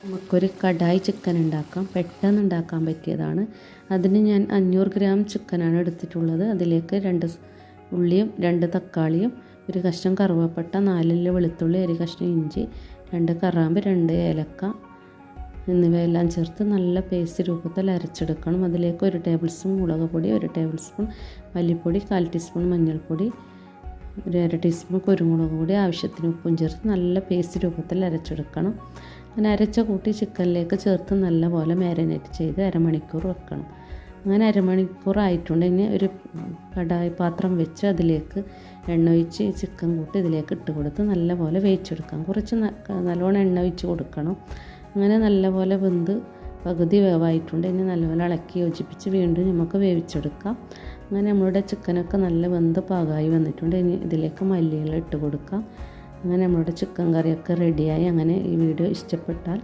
നമുക്കൊരു കടായി ചിക്കൻ ഉണ്ടാക്കാം. പെട്ടെന്ന് ഉണ്ടാക്കാൻ പറ്റിയതാണ്. അതിന് ഞാൻ 500 ഗ്രാം ചിക്കനാണ് എടുത്തിട്ടുള്ളത്. അതിലേക്ക് 2 ഉള്ളിയും 2 തക്കാളിയും, ഒരു കഷ്ണം കറുവപ്പട്ട, 4 വെളുത്തുള്ളി, ഒരു കഷ്ണം ഇഞ്ചി, 2 കറാമ്പ്, 2 ഏലക്ക എന്നിവയെല്ലാം ചേർത്ത് നല്ല പേസ്റ്റ് രൂപത്തിൽ അരച്ചെടുക്കണം. അതിലേക്ക് 1 ടേബിൾ സ്പൂൺ മുളക് പൊടി, 1 ടേബിൾ സ്പൂൺ മല്ലിപ്പൊടി, 1/4 ടീസ്പൂൺ മഞ്ഞൾപ്പൊടി, 1/2 ടീസ്പൂൺ കുരുമുളക് പൊടി, ആവശ്യത്തിന് ഉപ്പും ചേർത്ത് നല്ല പേസ്റ്റ് രൂപത്തിൽ അരച്ചെടുക്കണം. അങ്ങനെ അരച്ച കൂട്ടി ചിക്കനിലേക്ക് ചേർത്ത് നല്ലപോലെ മാരിനേറ്റ് ചെയ്ത് അരമണിക്കൂർ വെക്കണം. അങ്ങനെ അരമണിക്കൂർ ആയിട്ടുണ്ടെങ്കിൽ ഒരു കടായി പാത്രം വെച്ച് അതിലേക്ക് എണ്ണ ഒഴിച്ച് ഈ ചിക്കൻ കൂട്ടി ഇതിലേക്ക് ഇട്ട് കൊടുത്ത് നല്ലപോലെ വേവിച്ചെടുക്കാം. കുറച്ച് നല്ലോണം എണ്ണ ഒഴിച്ച് കൊടുക്കണം. അങ്ങനെ നല്ലപോലെ വെന്ത് പകുതി വേവായിട്ടുണ്ട്. ഇനി നല്ലപോലെ ഇളക്കി യോജിപ്പിച്ച് വീണ്ടും നമുക്ക് വേവിച്ചെടുക്കാം. അങ്ങനെ നമ്മളുടെ ചിക്കനൊക്കെ നല്ല വെന്ത് പാകമായി വന്നിട്ടുണ്ട്. ഇനി ഇതിലേക്ക് മല്ലിയില ഇട്ട് കൊടുക്കാം. അങ്ങനെ നമ്മളുടെ ചിക്കൻ കറിയൊക്കെ റെഡിയായി. അങ്ങനെ ഈ വീഡിയോ ഇഷ്ടപ്പെട്ടാൽ